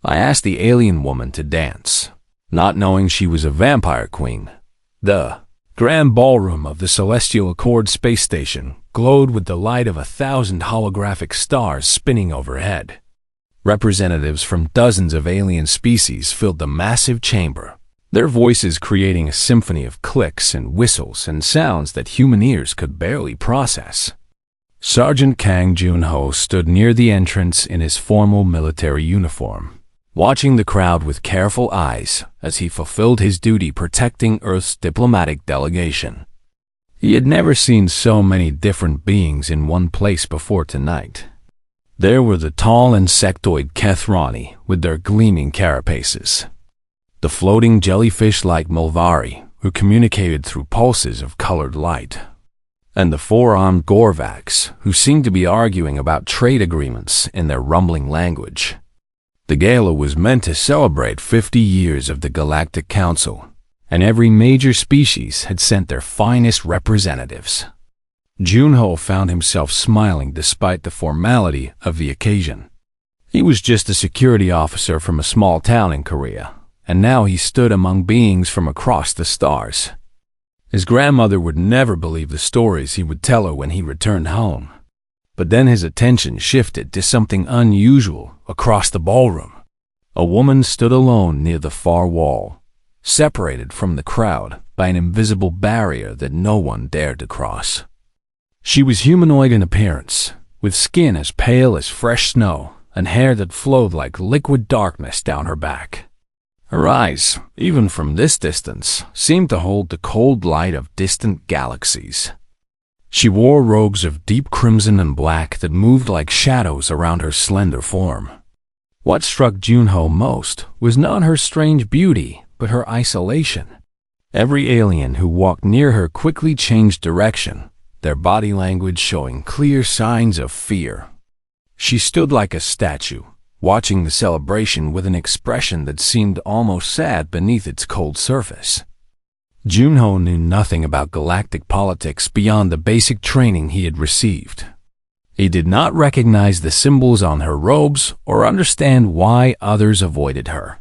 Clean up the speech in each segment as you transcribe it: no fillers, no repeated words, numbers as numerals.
I asked the alien woman to dance, not knowing she was a vampire queen. The grand ballroom of the Celestial Accord space station glowed with the light of 1,000 holographic stars spinning overhead. Representatives from dozens of alien species filled the massive chamber, their voices creating a symphony of clicks and whistles and sounds that human ears could barely process. Sergeant Kang Junho stood near the entrance in his formal military uniform, watching the crowd with careful eyes as he fulfilled his duty protecting Earth's diplomatic delegation. He had never seen so many different beings in one place before tonight. There were the tall insectoid Kethrani with their gleaming carapaces, the floating jellyfish-like Mulvari who communicated through pulses of colored light, and the four-armed Gorvaks who seemed to be arguing about trade agreements in their rumbling language. The gala was meant to celebrate 50 years of the Galactic Council, and every major species had sent their finest representatives. Junho found himself smiling despite the formality of the occasion. He was just a security officer from a small town in Korea, and now he stood among beings from across the stars. His grandmother would never believe the stories he would tell her when he returned home. But then his attention shifted to something unusual across the ballroom. A woman stood alone near the far wall, separated from the crowd by an invisible barrier that no one dared to cross. She was humanoid in appearance, with skin as pale as fresh snow and hair that flowed like liquid darkness down her back. Her eyes, even from this distance, seemed to hold the cold light of distant galaxies. She wore robes of deep crimson and black that moved like shadows around her slender form. What struck Junho most was not her strange beauty, but her isolation. Every alien who walked near her quickly changed direction, their body language showing clear signs of fear. She stood like a statue, watching the celebration with an expression that seemed almost sad beneath its cold surface. Junho knew nothing about galactic politics beyond the basic training he had received. He did not recognize the symbols on her robes or understand why others avoided her.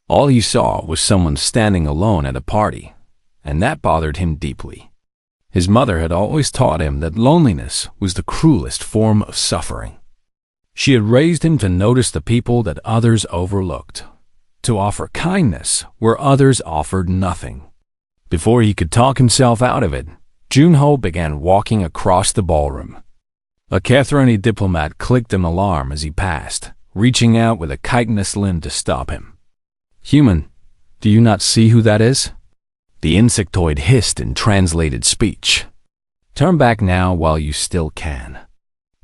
All he saw was someone standing alone at a party, and that bothered him deeply. His mother had always taught him that loneliness was the cruelest form of suffering. She had raised him to notice the people that others overlooked, to offer kindness where others offered nothing. Before he could talk himself out of it, Junho began walking across the ballroom. A Kethrani diplomat clicked an alarm as he passed, reaching out with a chitinous limb to stop him. "Human, do you not see who that is?" The insectoid hissed in translated speech. "Turn back now while you still can."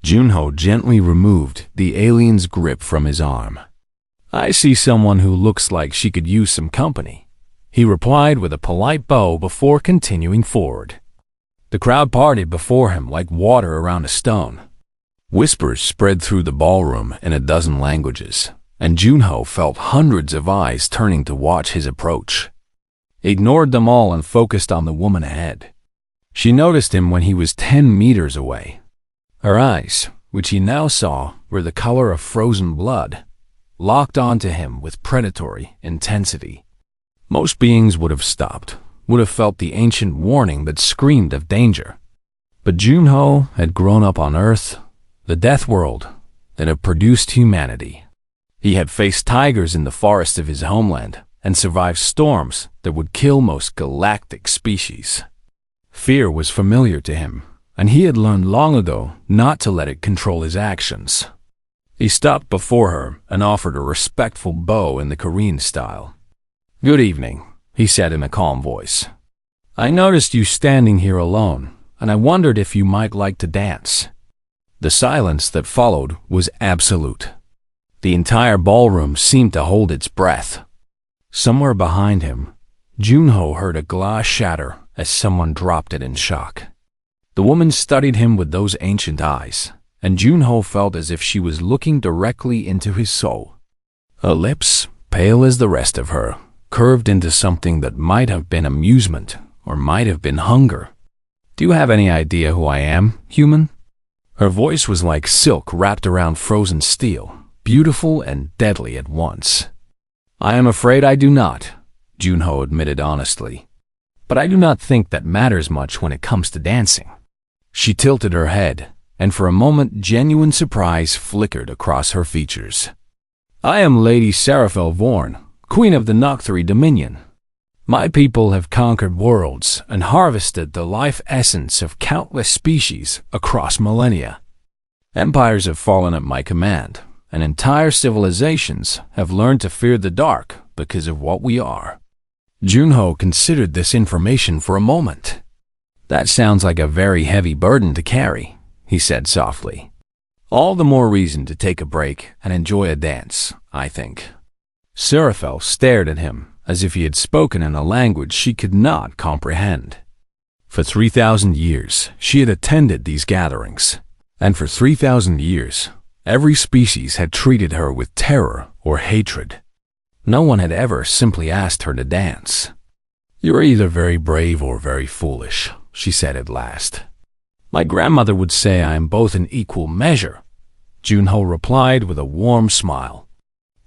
Junho gently removed the alien's grip from his arm. "I see someone who looks like she could use some company," he replied with a polite bow before continuing forward. The crowd parted before him like water around a stone. Whispers spread through the ballroom in a dozen languages, and Junho felt hundreds of eyes turning to watch his approach. He ignored them all and focused on the woman ahead. She noticed him when he was 10 meters away. Her eyes, which he now saw were the color of frozen blood, locked onto him with predatory intensity. Most beings would have stopped, would have felt the ancient warning that screamed of danger. But Junho had grown up on Earth, the death world that had produced humanity. He had faced tigers in the forests of his homeland and survived storms that would kill most galactic species. Fear was familiar to him, and he had learned long ago not to let it control his actions. He stopped before her and offered a respectful bow in the Korean style. "Good evening," he said in a calm voice. "I noticed you standing here alone, and I wondered if you might like to dance." The silence that followed was absolute. The entire ballroom seemed to hold its breath. Somewhere behind him, Junho heard a glass shatter as someone dropped it in shock. The woman studied him with those ancient eyes, and Junho felt as if she was looking directly into his soul. Her lips, pale as the rest of her, curved into something that might have been amusement or might have been hunger. "Do you have any idea who I am, human?" Her voice was like silk wrapped around frozen steel, beautiful and deadly at once. I am afraid I do not, Junho admitted honestly. But I do not think that matters much when it comes to dancing. She tilted her head, and for a moment genuine surprise flickered across her features. I am Lady Seraphel Vorn, Queen of the Nocturi Dominion. My people have conquered worlds and harvested the life essence of countless species across millennia. Empires have fallen at my command, and entire civilizations have learned to fear the dark because of what we are. Junho considered this information for a moment. That sounds like a very heavy burden to carry, he said softly. All the more reason to take a break and enjoy a dance, I think. Seraphel stared at him as if he had spoken in a language she could not comprehend. For 3,000 years, she had attended these gatherings, and for 3,000 years, every species had treated her with terror or hatred. No one had ever simply asked her to dance. You are either very brave or very foolish, she said at last. My grandmother would say I am both in equal measure, Junho replied with a warm smile.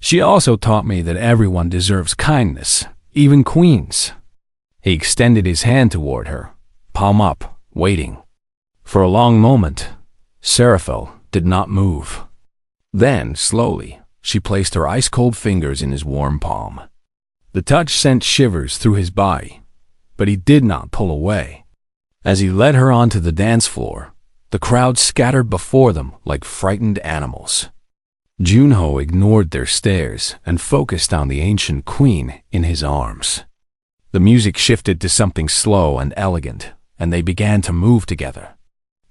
She also taught me that everyone deserves kindness, even queens. He extended his hand toward her, palm up, waiting. For a long moment, Seraphel did not move. Then, slowly, she placed her ice-cold fingers in his warm palm. The touch sent shivers through his body, but he did not pull away. As he led her onto the dance floor, the crowd scattered before them like frightened animals. Junho ignored their stares and focused on the ancient queen in his arms. The music shifted to something slow and elegant, and they began to move together.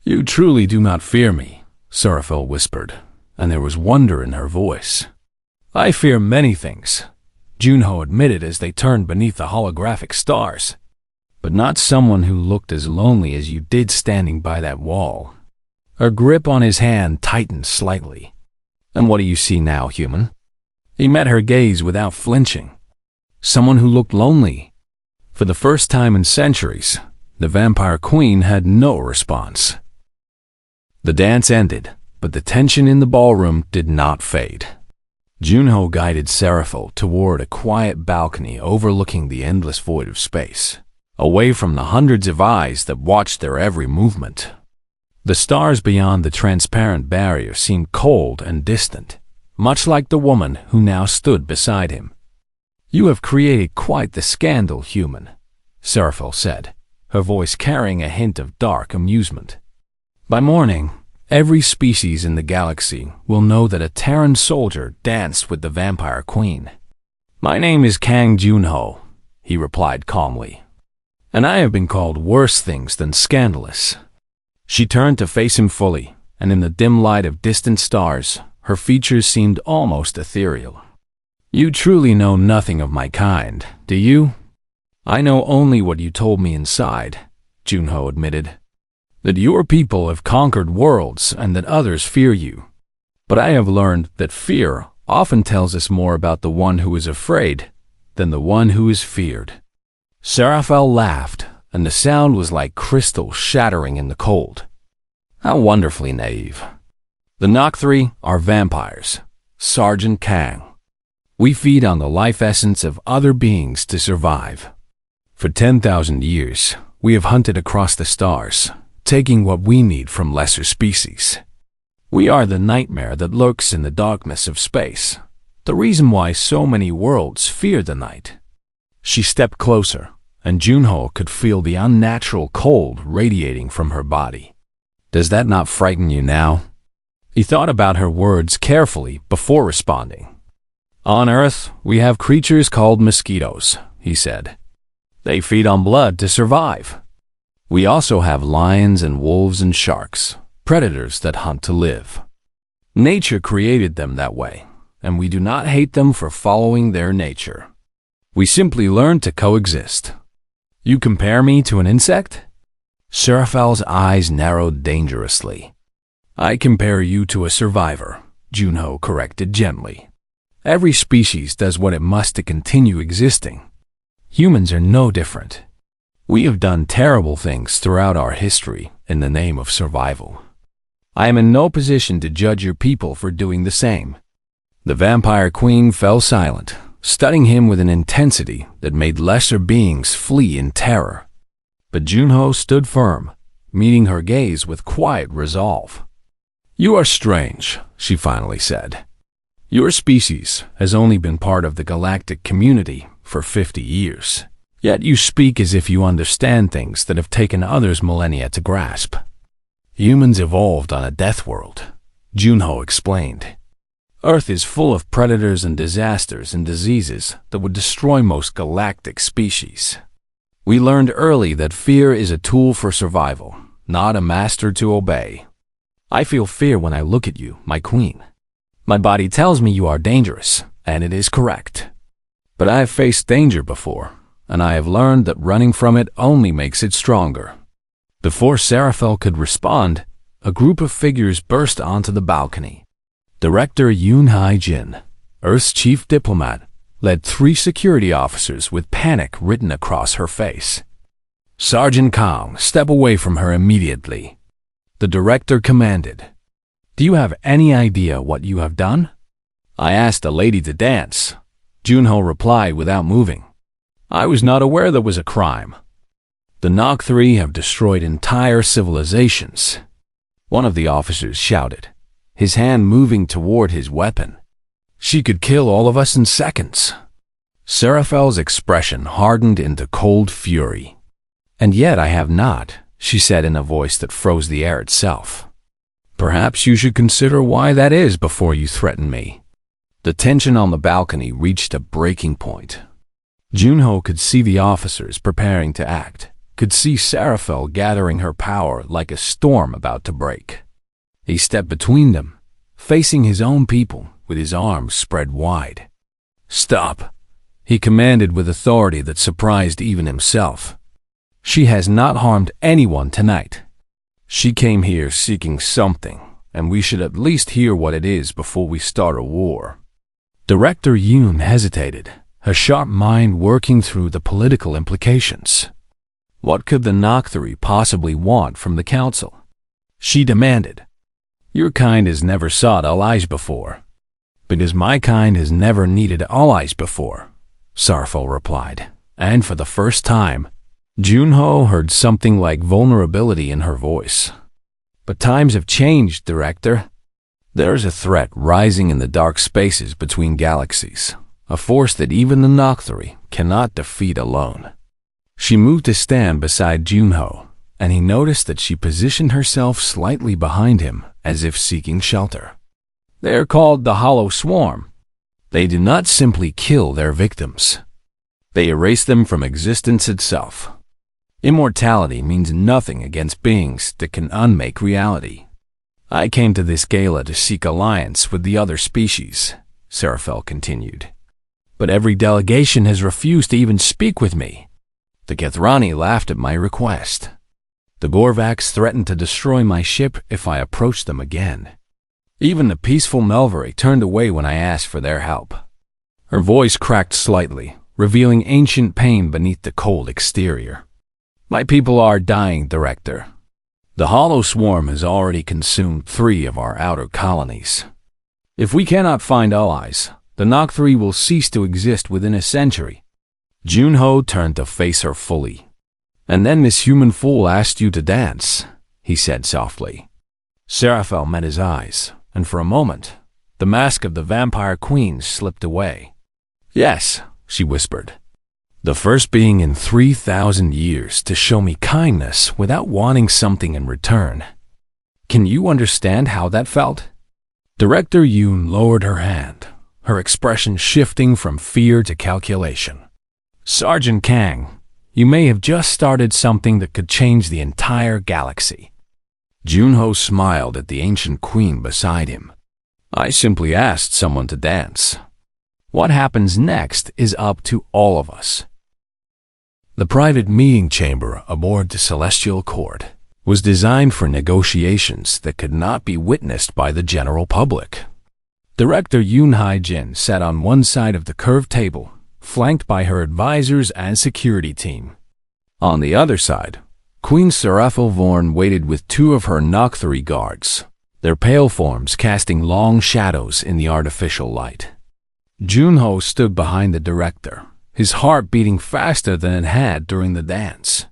You truly do not fear me, Seraphel whispered, and there was wonder in her voice. I fear many things, Junho admitted as they turned beneath the holographic stars, but not someone who looked as lonely as you did standing by that wall. Her grip on his hand tightened slightly. And what do you see now, human? He met her gaze without flinching. Someone who looked lonely. For the first time in centuries, the vampire queen had no response. The dance ended, but the tension in the ballroom did not fade. Junho guided Seraphel toward a quiet balcony overlooking the endless void of space, away from the hundreds of eyes that watched their every movement. The stars beyond the transparent barrier seemed cold and distant, much like the woman who now stood beside him. You have created quite the scandal, human, Seraphel said, her voice carrying a hint of dark amusement. By morning, every species in the galaxy will know that a Terran soldier danced with the vampire queen. My name is Kang Junho, he replied calmly, and I have been called worse things than scandalous. She turned to face him fully, and in the dim light of distant stars, her features seemed almost ethereal. You truly know nothing of my kind, do you? I know only what you told me inside, Junho admitted. That your people have conquered worlds and that others fear you. But I have learned that fear often tells us more about the one who is afraid than the one who is feared. Seraphel laughed, and the sound was like crystal shattering in the cold. How wonderfully naive. The Nocturi are vampires, Sergeant Kang. We feed on the life essence of other beings to survive. For 10,000 years, we have hunted across the stars, taking what we need from lesser species. We are the nightmare that lurks in the darkness of space, the reason why so many worlds fear the night. She stepped closer, and Junho could feel the unnatural cold radiating from her body. Does that not frighten you now? He thought about her words carefully before responding. On Earth, we have creatures called mosquitoes, he said. They feed on blood to survive. We also have lions and wolves and sharks, predators that hunt to live. Nature created them that way, and we do not hate them for following their nature. We simply learn to coexist. You compare me to an insect? Seraphel's eyes narrowed dangerously. I compare you to a survivor, Junho corrected gently. Every species does what it must to continue existing. Humans are no different. We have done terrible things throughout our history in the name of survival. I am in no position to judge your people for doing the same. The vampire queen fell silent, studying him with an intensity that made lesser beings flee in terror. But Junho stood firm, meeting her gaze with quiet resolve. "You are strange," she finally said. "Your species has only been part of the galactic community for 50 years. Yet you speak as if you understand things that have taken others millennia to grasp." "Humans evolved on a death world," Junho explained. "Earth is full of predators and disasters and diseases that would destroy most galactic species. We learned early that fear is a tool for survival, not a master to obey. I feel fear when I look at you, my queen. My body tells me you are dangerous, and it is correct. But I have faced danger before, and I have learned that running from it only makes it stronger." Before Seraphel could respond, a group of figures burst onto the balcony. Director Yoon Hae-jin, Earth's chief diplomat, led 3 security officers with panic written across her face. "Sergeant Kang, step away from her immediately," the director commanded. "Do you have any idea what you have done?" "I asked the lady to dance," Junho replied without moving. "I was not aware there was a crime. The Nok 3 have destroyed entire civilizations," one of the officers shouted, his hand moving toward his weapon. "She could kill all of us in seconds." Seraphel's expression hardened into cold fury. "And yet I have not," she said in a voice that froze the air itself. "Perhaps you should consider why that is before you threaten me." The tension on the balcony reached a breaking point. Junho could see the officers preparing to act, could see Seraphel gathering her power like a storm about to break. He stepped between them, facing his own people with his arms spread wide. "Stop," he commanded with authority that surprised even himself. "She has not harmed anyone tonight. She came here seeking something, and we should at least hear what it is before we start a war." Director Yoon hesitated, her sharp mind working through the political implications. What could the Nok 3 possibly want from the council? She demanded, "Your kind has never sought allies before." "Because my kind has never needed allies before," Seraphel replied, and for the first time, Junho heard something like vulnerability in her voice. "But times have changed, Director. There is a threat rising in the dark spaces between galaxies, a force that even the Nok 3 cannot defeat alone." She moved to stand beside Junho, and he noticed that she positioned herself slightly behind him as if seeking shelter. "They are called the Hollow Swarm. They do not simply kill their victims. They erase them from existence itself. Immortality means nothing against beings that can unmake reality. I came to this gala to seek alliance with the other species," Seraphel continued. "But every delegation has refused to even speak with me. The Kethrani laughed at my request. The Gorvaks threatened to destroy my ship if I approached them again. Even the peaceful Melvery turned away when I asked for their help." Her voice cracked slightly, revealing ancient pain beneath the cold exterior. "My people are dying, Director. The Hollow Swarm has already consumed 3 of our outer colonies. If we cannot find allies, the Nok 3 will cease to exist within a century." Junho turned to face her fully. "And then this human fool asked you to dance," he said softly. Seraphel met his eyes, and for a moment, the mask of the vampire queen slipped away. "Yes," she whispered. "The first being in 3,000 years to show me kindness without wanting something in return. Can you understand how that felt?" Director Yoon lowered her hand, her expression shifting from fear to calculation. "Sergeant Kang, you may have just started something that could change the entire galaxy." Junho smiled at the ancient queen beside him. "I simply asked someone to dance. What happens next is up to all of us." The private meeting chamber aboard the Celestial Court was designed for negotiations that could not be witnessed by the general public. Director Yoon Hae-jin sat on one side of the curved table, flanked by her advisors and security team. On the other side, Queen Seraphel Vorn waited with 2 of her Nok 3 guards, their pale forms casting long shadows in the artificial light. Junho stood behind the director, his heart beating faster than it had during the dance.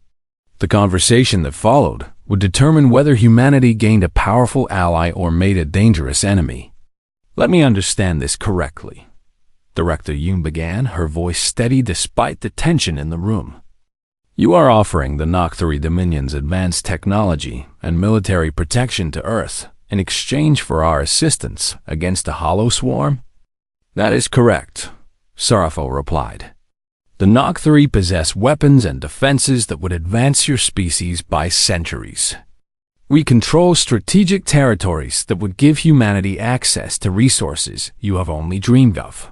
The conversation that followed would determine whether humanity gained a powerful ally or made a dangerous enemy. Let me understand this correctly. Director Yoon began, her voice steady despite the tension in the room. You are offering the Nocturi Dominion's advanced technology and military protection to Earth in exchange for our assistance against the Hollow Swarm? That is correct, Sarafo replied. The Nocturi possess weapons and defenses that would advance your species by centuries. We control strategic territories that would give humanity access to resources you have only dreamed of.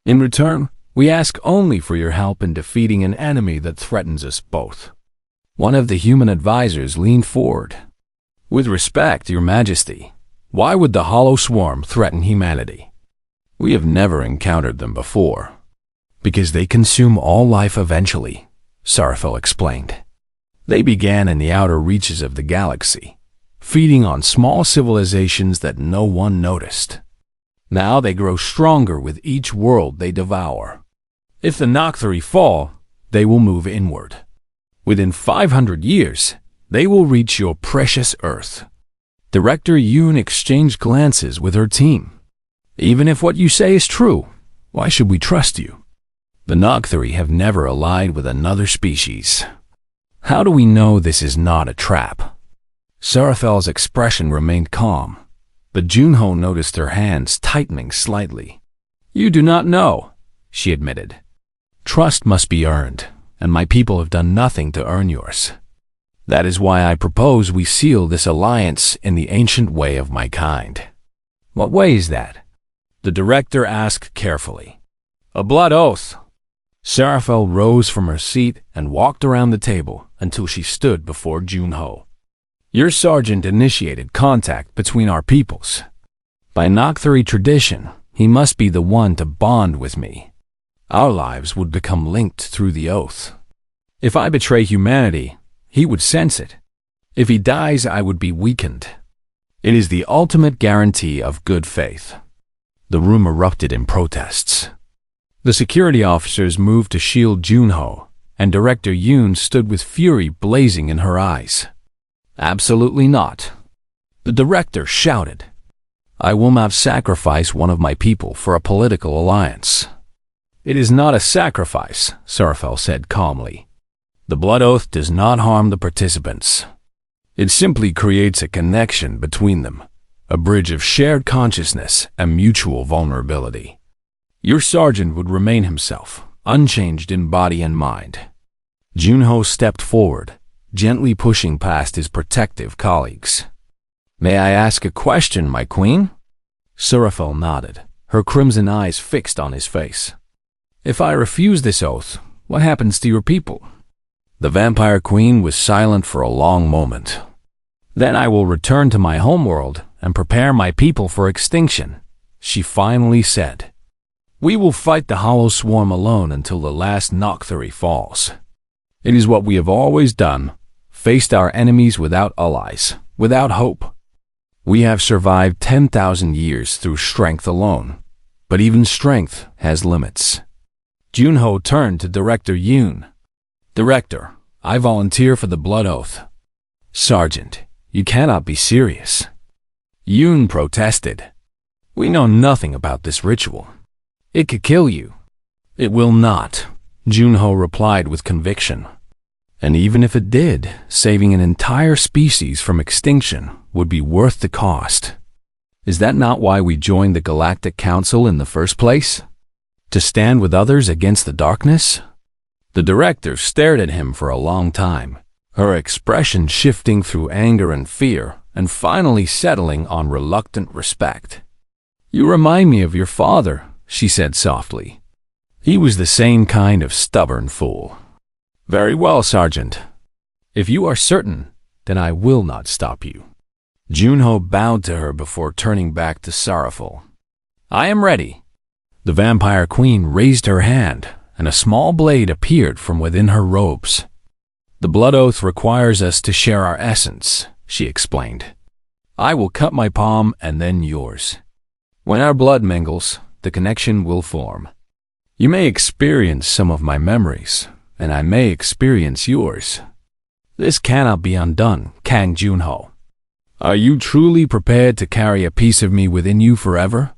In return, we ask only for your help in defeating an enemy that threatens us both. One of the human advisors leaned forward. With respect, Your Majesty, why would the Hollow Swarm threaten humanity? We have never encountered them before. Because they consume all life eventually, Sarafel explained. They began in the outer reaches of the galaxy, feeding on small civilizations that no one noticed. Now they grow stronger with each world they devour. If the Nocturi fall, they will move inward. Within 500 years, they will reach your precious Earth. Director Yoon exchanged glances with her team. Even if what you say is true, why should we trust you? The Nocturi have never allied with another species. How do we know this is not a trap? Sarafel's expression remained calm, but Junho noticed her hands tightening slightly. You do not know, she admitted. Trust must be earned, and my people have done nothing to earn yours. That is why I propose we seal this alliance in the ancient way of my kind. What way is that? The director asked carefully. A blood oath. Sarafel rose from her seat and walked around the table until she stood before Junho. Your sergeant initiated contact between our peoples. By Nocturi tradition, he must be the one to bond with me. Our lives would become linked through the oath. If I betray humanity, he would sense it. If he dies, I would be weakened. It is the ultimate guarantee of good faith. The room erupted in protests. The security officers moved to shield Junho, and Director Yoon stood with fury blazing in her eyes. Absolutely not. The director shouted. I will not sacrifice one of my people for a political alliance. It is not a sacrifice, Sarafel said calmly. The blood oath does not harm the participants. It simply creates a connection between them, a bridge of shared consciousness and mutual vulnerability. Your sergeant would remain himself, unchanged in body and mind. Junho stepped forward, gently pushing past his protective colleagues. May I ask a question, my queen? Sarafel nodded, her crimson eyes fixed on his face. If I refuse this oath, what happens to your people? The vampire queen was silent for a long moment. Then I will return to my homeworld and prepare my people for extinction, she finally said. We will fight the Hollow Swarm alone until the last Nocturi falls. It is what we have always done, faced our enemies without allies, without hope. We have survived 10,000 years through strength alone, but even strength has limits. Junho turned to Director Yoon. Director, I volunteer for the blood oath. Sergeant, you cannot be serious. Yoon protested. We know nothing about this ritual. It could kill you. It will not, Junho replied with conviction. And even if it did, saving an entire species from extinction would be worth the cost. Is that not why we joined the Galactic Council in the first place? To stand with others against the darkness? The director stared at him for a long time, her expression shifting through anger and fear, and finally settling on reluctant respect. You remind me of your father, she said softly. He was the same kind of stubborn fool. Very well, Sergeant. If you are certain, then I will not stop you. Junho bowed to her before turning back to Sarafel. I am ready. The vampire queen raised her hand, and a small blade appeared from within her robes. The blood oath requires us to share our essence, she explained. I will cut my palm and then yours. When our blood mingles, the connection will form. You may experience some of my memories, and I may experience yours. This cannot be undone, Kang Junho. Are you truly prepared to carry a piece of me within you forever?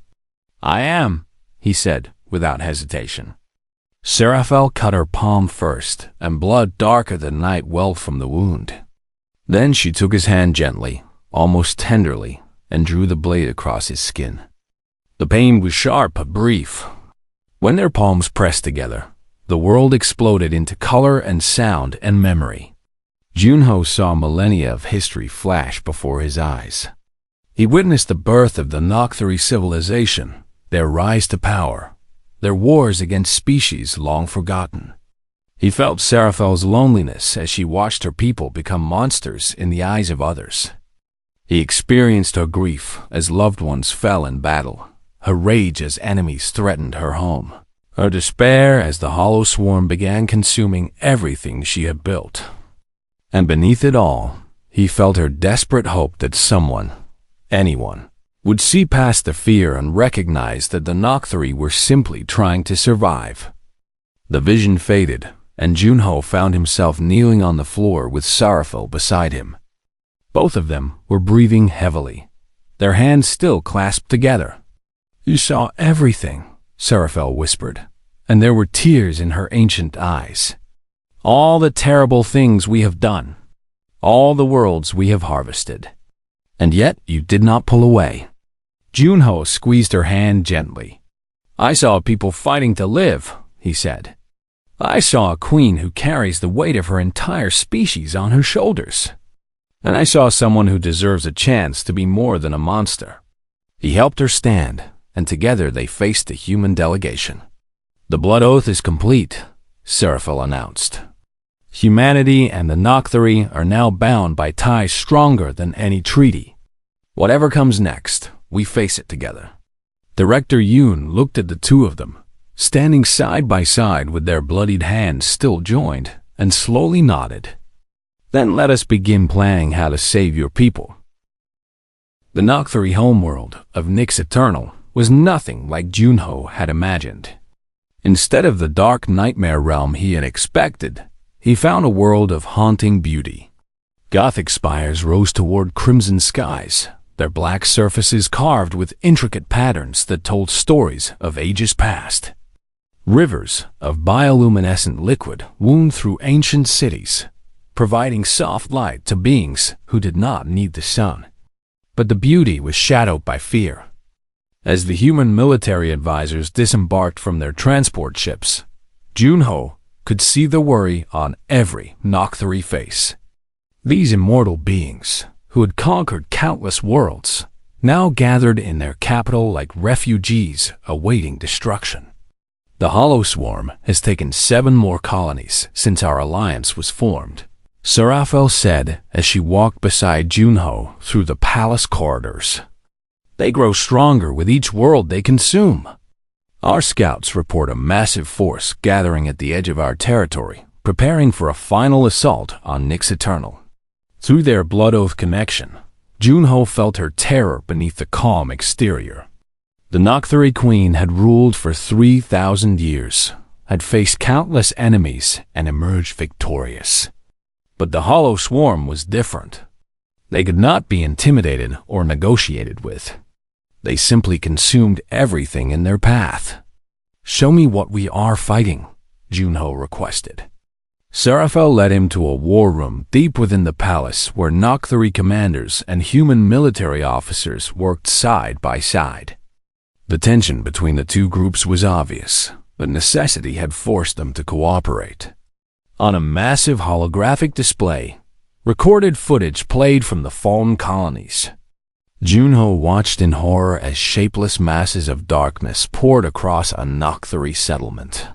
I am, he said, without hesitation. Seraphel cut her palm first, and blood darker than night welled from the wound. Then she took his hand gently, almost tenderly, and drew the blade across his skin. The pain was sharp but brief. When their palms pressed together, the world exploded into color and sound and memory. Junho saw millennia of history flash before his eyes. He witnessed the birth of the Nocturi civilization, their rise to power, their wars against species long forgotten. He felt Seraphel's loneliness as she watched her people become monsters in the eyes of others. He experienced her grief as loved ones fell in battle, her rage as enemies threatened her home, her despair as the hollow swarm began consuming everything she had built. And beneath it all, he felt her desperate hope that someone, anyone, would see past the fear and recognize that the Nocturi were simply trying to survive. The vision faded, and Junho found himself kneeling on the floor with Seraphel beside him. Both of them were breathing heavily, their hands still clasped together. You saw everything, Seraphel whispered, and there were tears in her ancient eyes. All the terrible things we have done, all the worlds we have harvested. And yet you did not pull away. Junho squeezed her hand gently. I saw people fighting to live, he said. I saw a queen who carries the weight of her entire species on her shoulders. And I saw someone who deserves a chance to be more than a monster. He helped her stand, and together they faced the human delegation. The blood oath is complete, Seraphel announced. Humanity and the Nocturi are now bound by ties stronger than any treaty. Whatever comes next, we face it together. Director Yoon looked at the two of them, standing side by side with their bloodied hands still joined, and slowly nodded. Then let us begin planning how to save your people. The Nocturi homeworld of Nyx Eternal was nothing like Junho had imagined. Instead of the dark nightmare realm he had expected, he found a world of haunting beauty. Gothic spires rose toward crimson skies, their black surfaces carved with intricate patterns that told stories of ages past. Rivers of bioluminescent liquid wound through ancient cities, providing soft light to beings who did not need the sun. But the beauty was shadowed by fear. As the human military advisors disembarked from their transport ships, Junho could see the worry on every Nocturi face. These immortal beings, who had conquered countless worlds, now gathered in their capital like refugees awaiting destruction. The Hollow Swarm has taken 7 more colonies since our alliance was formed, Seraphel said as she walked beside Junho through the palace corridors. They grow stronger with each world they consume. Our scouts report a massive force gathering at the edge of our territory, preparing for a final assault on Nyx Eternal. Through their blood oath connection, Junho felt her terror beneath the calm exterior. The Nocturi Queen had ruled for 3,000 years, had faced countless enemies, and emerged victorious. But the Hollow Swarm was different. They could not be intimidated or negotiated with. They simply consumed everything in their path. Show me what we are fighting, Junho requested. Seraphel led him to a war room deep within the palace where Nocturi commanders and human military officers worked side by side. The tension between the two groups was obvious, but necessity had forced them to cooperate. On a massive holographic display, recorded footage played from the fallen colonies. Junho watched in horror as shapeless masses of darkness poured across a Nocturi settlement.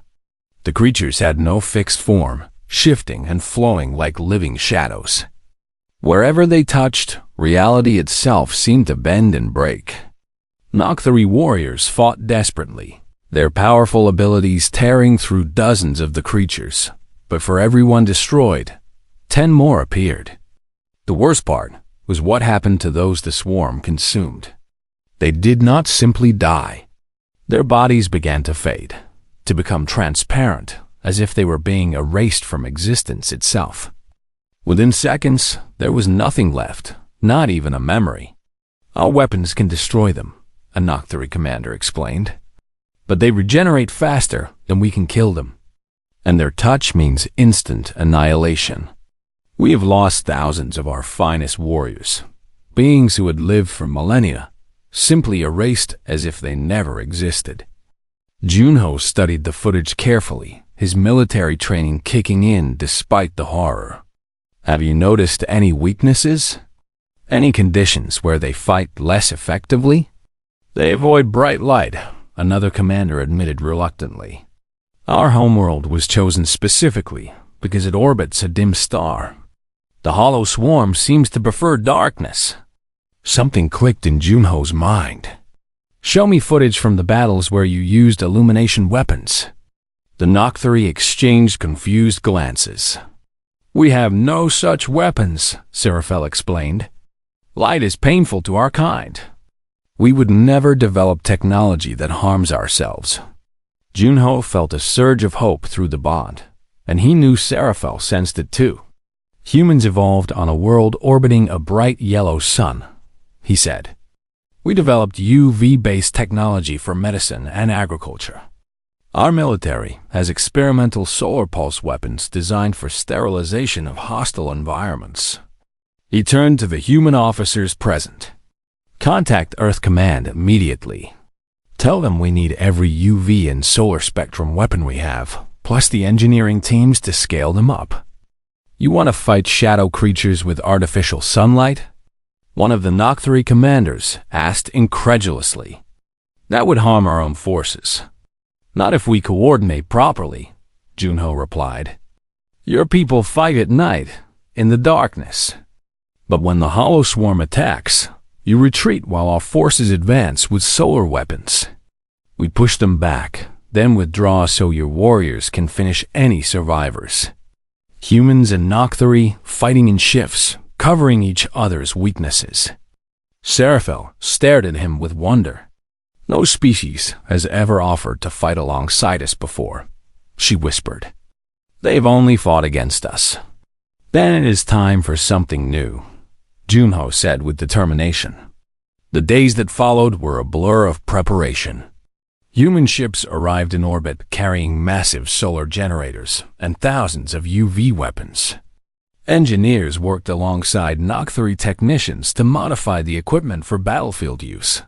The creatures had no fixed form, shifting and flowing like living shadows. Wherever they touched, reality itself seemed to bend and break. Nocturi warriors fought desperately, their powerful abilities tearing through dozens of the creatures. But for every one destroyed, 10 more appeared. The worst part, was what happened to those the swarm consumed. They did not simply die. Their bodies began to fade, to become transparent, as if they were being erased from existence itself. Within seconds, there was nothing left, not even a memory. Our weapons can destroy them, a Nocturi commander explained. But they regenerate faster than we can kill them. And their touch means instant annihilation. We have lost thousands of our finest warriors, beings who had lived for millennia, simply erased as if they never existed. Junho studied the footage carefully, his military training kicking in despite the horror. Have you noticed any weaknesses? Any conditions where they fight less effectively? They avoid bright light, another commander admitted reluctantly. Our homeworld was chosen specifically because it orbits a dim star. The hollow swarm seems to prefer darkness. Something clicked in Junho's mind. Show me footage from the battles where you used illumination weapons. The Nocturi exchanged confused glances. We have no such weapons, Seraphel explained. Light is painful to our kind. We would never develop technology that harms ourselves. Junho felt a surge of hope through the bond, and he knew Seraphel sensed it too. Humans evolved on a world orbiting a bright yellow sun, he said. We developed UV-based technology for medicine and agriculture. Our military has experimental solar pulse weapons designed for sterilization of hostile environments. He turned to the human officers present. Contact Earth Command immediately. Tell them we need every UV and solar spectrum weapon we have, plus the engineering teams to scale them up. You want to fight shadow creatures with artificial sunlight? One of the Nocturi commanders asked incredulously. That would harm our own forces. Not if we coordinate properly, Junho replied. Your people fight at night, in the darkness. But when the hollow swarm attacks, you retreat while our forces advance with solar weapons. We push them back, then withdraw so your warriors can finish any survivors. Humans and Nocturi fighting in shifts, covering each other's weaknesses. Seraphel stared at him with wonder. No species has ever offered to fight alongside us before, she whispered. They've only fought against us. Then it is time for something new, Junho said with determination. The days that followed were a blur of preparation. Human ships arrived in orbit carrying massive solar generators and thousands of UV weapons. Engineers worked alongside Nocturi technicians to modify the equipment for battlefield use.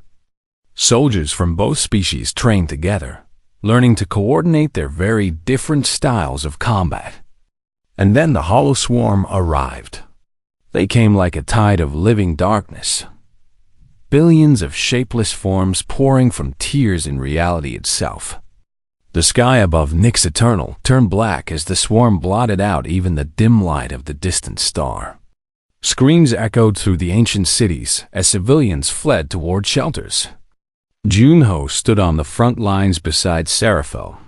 Soldiers from both species trained together, learning to coordinate their very different styles of combat. And then the hollow swarm arrived. They came like a tide of living darkness. Billions of shapeless forms pouring from tears in reality itself. The sky above Nyx Eternal turned black as the swarm blotted out even the dim light of the distant star. Screams echoed through the ancient cities as civilians fled toward shelters. Junho stood on the front lines beside Seraphel,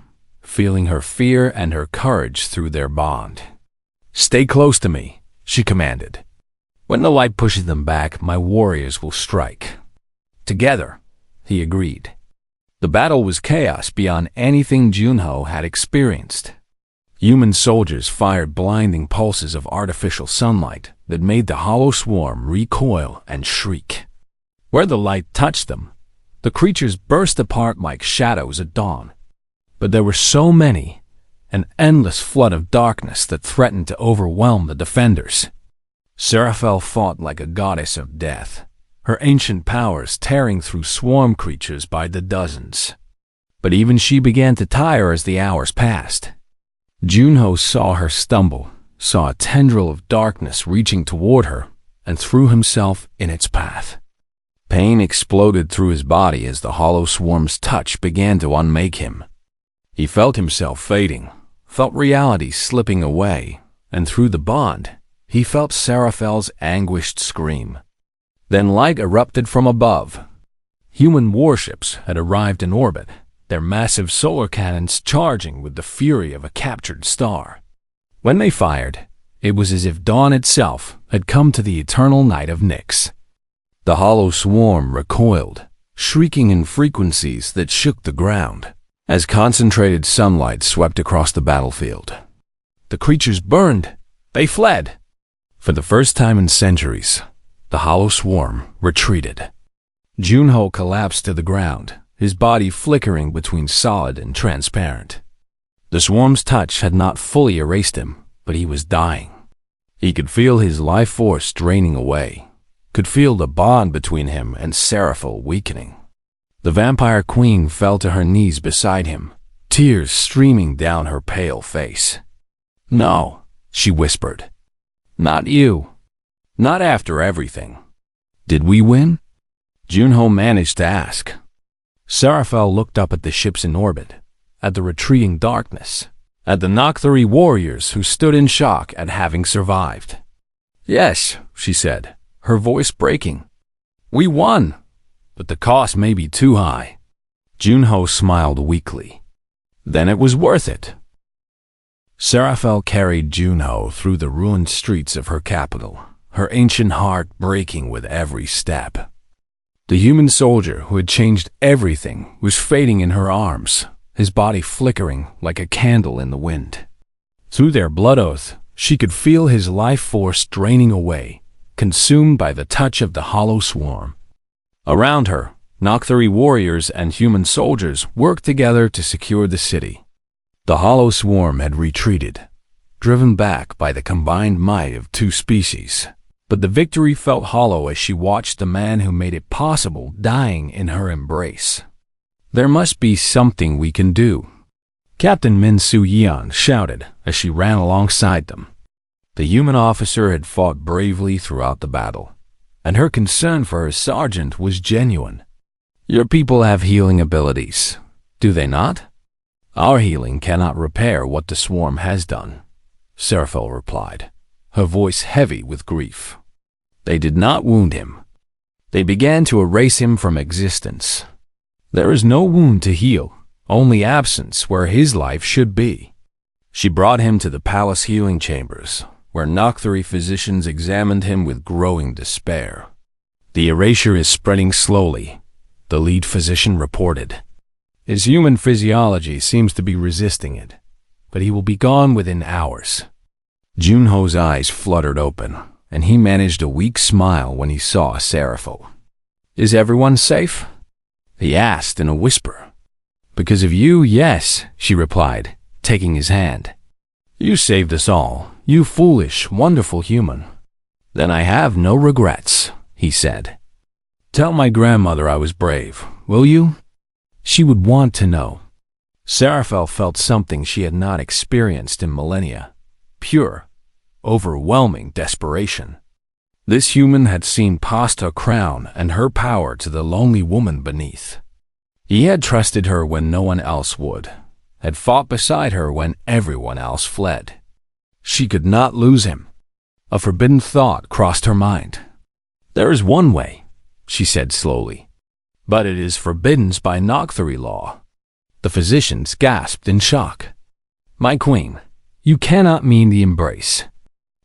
feeling her fear and her courage through their bond. Stay close to me, she commanded. When the light pushes them back, my warriors will strike. Together, he agreed. The battle was chaos beyond anything Junho had experienced. Human soldiers fired blinding pulses of artificial sunlight that made the hollow swarm recoil and shriek. Where the light touched them, the creatures burst apart like shadows at dawn. But there were so many, an endless flood of darkness that threatened to overwhelm the defenders. Seraphel fought like a goddess of death, her ancient powers tearing through swarm creatures by the dozens. But even she began to tire as the hours passed. Junho saw her stumble, saw a tendril of darkness reaching toward her, and threw himself in its path. Pain exploded through his body as the hollow swarm's touch began to unmake him. He felt himself fading, felt reality slipping away, and through the bond, he felt Seraphel's anguished scream. Then light erupted from above. Human warships had arrived in orbit, their massive solar cannons charging with the fury of a captured star. When they fired, it was as if dawn itself had come to the eternal night of Nyx. The hollow swarm recoiled, shrieking in frequencies that shook the ground, as concentrated sunlight swept across the battlefield. The creatures burned. They fled. For the first time in centuries, the hollow swarm retreated. Junho collapsed to the ground, his body flickering between solid and transparent. The swarm's touch had not fully erased him, but he was dying. He could feel his life force draining away, could feel the bond between him and Seraphil weakening. The vampire queen fell to her knees beside him, tears streaming down her pale face. "No," she whispered. "Not you. Not after everything." "Did we win?" Junho managed to ask. Seraphil looked up at the ships in orbit, at the retreating darkness, at the Nocturi warriors who stood in shock at having survived. "Yes," she said, her voice breaking. "We won, but the cost may be too high." Junho smiled weakly. "Then it was worth it." Seraphil carried Junho through the ruined streets of her capital, her ancient heart breaking with every step. The human soldier who had changed everything was fading in her arms, his body flickering like a candle in the wind. Through their blood oath, she could feel his life force draining away, consumed by the touch of the hollow swarm. Around her, Nocturi warriors and human soldiers worked together to secure the city. The hollow swarm had retreated, driven back by the combined might of two species. But the victory felt hollow as she watched the man who made it possible dying in her embrace. "There must be something we can do," Captain Min Su Yian shouted as she ran alongside them. The human officer had fought bravely throughout the battle, and her concern for her sergeant was genuine. "Your people have healing abilities, do they not?" "Our healing cannot repair what the swarm has done," Seraphil replied, her voice heavy with grief. "They did not wound him. They began to erase him from existence. There is no wound to heal, only absence where his life should be." She brought him to the palace healing chambers, where Nocturi physicians examined him with growing despair. "The erasure is spreading slowly," the lead physician reported. "His human physiology seems to be resisting it, but he will be gone within hours." Junho's eyes fluttered open, and he managed a weak smile when he saw Seraphil. "Is everyone safe?" he asked in a whisper. "Because of you, yes," she replied, taking his hand. "You saved us all, you foolish, wonderful human." "Then I have no regrets," he said. "Tell my grandmother I was brave, will you?" She would want to know. Seraphil felt something she had not experienced in millennia. Pure, overwhelming desperation. This human had seen past her crown and her power to the lonely woman beneath. He had trusted her when no one else would, had fought beside her when everyone else fled. She could not lose him. A forbidden thought crossed her mind. "There is one way," she said slowly, "but it is forbidden by Nocturi law." The physicians gasped in shock. "My queen, you cannot mean the embrace.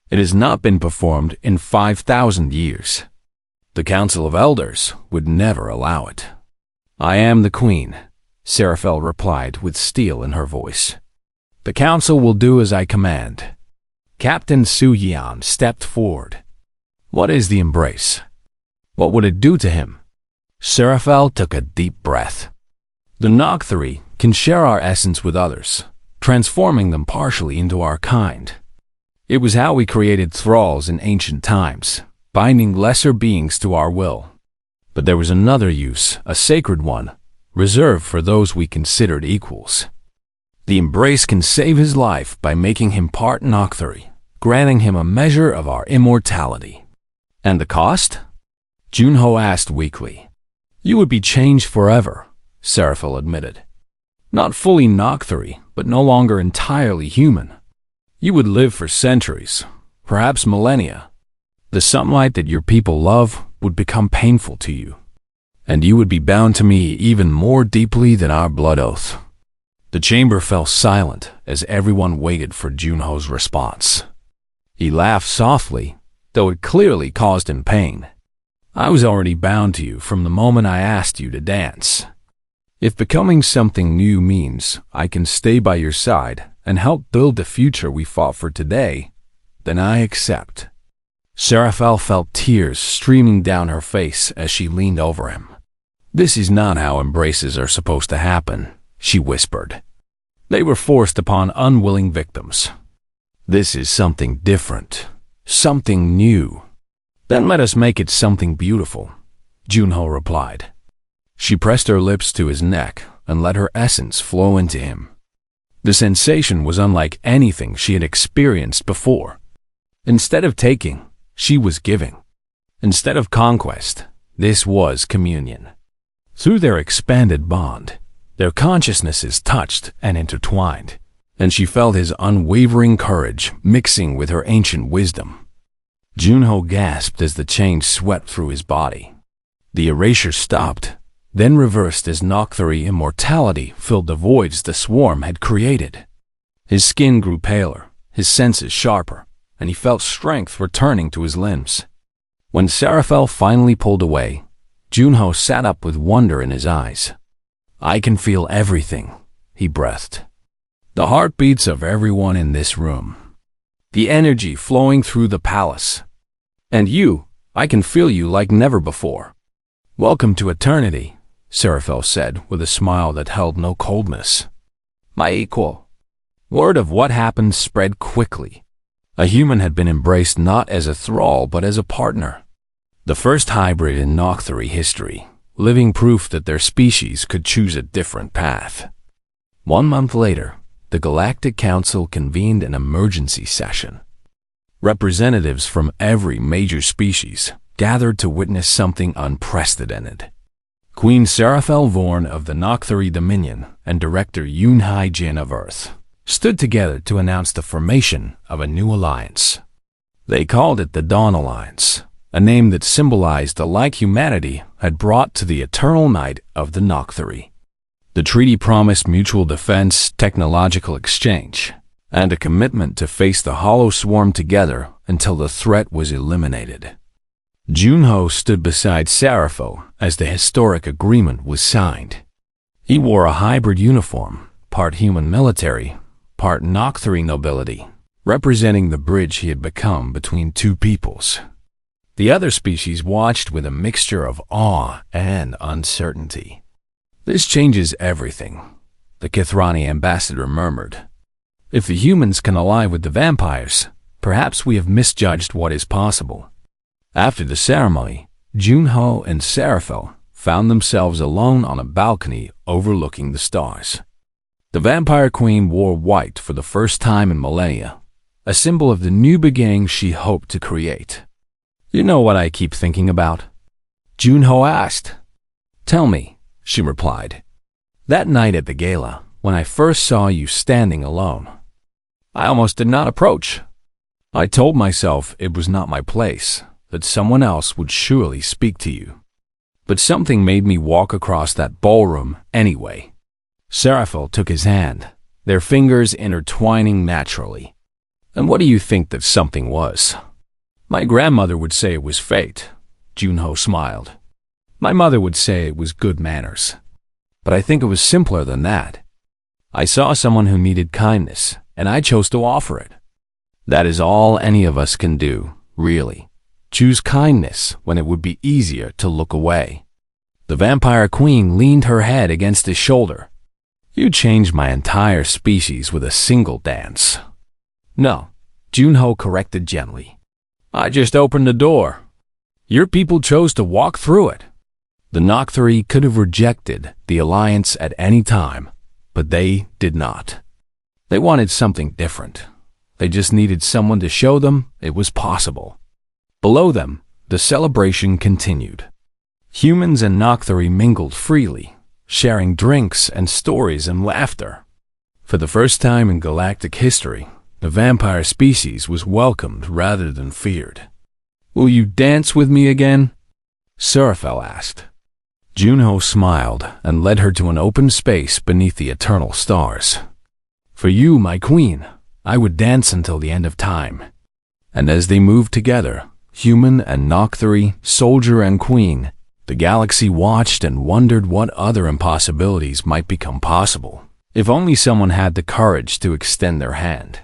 It has not been performed in 5,000 years. The Council of Elders would never allow it." "I am the queen," Seraphil replied with steel in her voice. "The council will do as I command." Captain Su Yian stepped forward. "What is the embrace? What would it do to him?" Seraphil took a deep breath. "The Nocturi can share our essence with others, transforming them partially into our kind. It was how we created thralls in ancient times, binding lesser beings to our will. But there was another use, a sacred one, reserved for those we considered equals. The embrace can save his life by making him part Nocturi, granting him a measure of our immortality." "And the cost?" Junho asked weakly. "You would be changed forever," Seraphil admitted. "Not fully Nocturi, but no longer entirely human. You would live for centuries, perhaps millennia. The sunlight that your people love would become painful to you, and you would be bound to me even more deeply than our blood oath." The chamber fell silent as everyone waited for Junho's response. He laughed softly, though it clearly caused him pain. I was already bound to you from the moment I asked you to dance. If becoming something new means I can stay by your side and help build the future we fought for today, then I accept." Seraphel felt tears streaming down her face as she leaned over him. "This is not how embraces are supposed to happen," she whispered. "They were forced upon unwilling victims. This is something different, something new." "Then let us make it something beautiful," Junho replied. She pressed her lips to his neck and let her essence flow into him. The sensation was unlike anything she had experienced before. Instead of taking, she was giving. Instead of conquest, this was communion. Through their expanded bond, their consciousnesses touched and intertwined, and she felt his unwavering courage mixing with her ancient wisdom. Junho gasped as the change swept through his body. The erasure stopped, then reversed as Nocturi immortality filled the voids the swarm had created. His skin grew paler, his senses sharper, and he felt strength returning to his limbs. When Seraphel finally pulled away, Junho sat up with wonder in his eyes. "I can feel everything," he breathed. "The heartbeats of everyone in this room. The energy flowing through the palace. And you, I can feel you like never before." "Welcome to eternity," Seraphel said with a smile that held no coldness. "My equal." Word of what happened spread quickly. A human had been embraced not as a thrall but as a partner. The first hybrid in Nocturi history, living proof that their species could choose a different path. 1 month later, the Galactic Council convened an emergency session. Representatives from every major species gathered to witness something unprecedented. Queen Seraphel Vorn of the Nocturi Dominion and Director Yunhai Jin of Earth stood together to announce the formation of a new alliance. They called it the Dawn Alliance, a name that symbolized the light humanity had brought to the eternal night of the Nocturi. The treaty promised mutual defense, technological exchange, and a commitment to face the hollow swarm together until the threat was eliminated. Junho stood beside Seraphel as the historic agreement was signed. He wore a hybrid uniform, part human military, part Nocturi nobility, representing the bridge he had become between two peoples. The other species watched with a mixture of awe and uncertainty. "This changes everything," the Kithrani ambassador murmured. "If the humans can ally with the vampires, perhaps we have misjudged what is possible." After the ceremony, Junho and Seraphel found themselves alone on a balcony overlooking the stars. The vampire queen wore white for the first time in millennia, a symbol of the new beginning she hoped to create. "You know what I keep thinking about?" Junho asked. "Tell me," she replied. "That night at the gala, when I first saw you standing alone, I almost did not approach. I told myself it was not my place, that someone else would surely speak to you. But something made me walk across that ballroom anyway." Seraphel took his hand, their fingers intertwining naturally. "And what do you think that something was?" "My grandmother would say it was fate," Junho smiled. "My mother would say it was good manners. But I think it was simpler than that. I saw someone who needed kindness, and I chose to offer it. That is all any of us can do, really. Choose kindness when it would be easier to look away." The vampire queen leaned her head against his shoulder. "You changed my entire species with a single dance." "No," Junho corrected gently. "I just opened the door. Your people chose to walk through it." The Nocturi could have rejected the alliance at any time, but they did not. They wanted something different. They just needed someone to show them it was possible. Below them, the celebration continued. Humans and Nocturi mingled freely, sharing drinks and stories and laughter. For the first time in galactic history, the vampire species was welcomed rather than feared. "Will you dance with me again?" Seraphel asked. Junho smiled and led her to an open space beneath the eternal stars. "For you, my queen, I would dance until the end of time." And as they moved together, human and Nocturi, soldier and queen, the galaxy watched and wondered what other impossibilities might become possible, if only someone had the courage to extend their hand.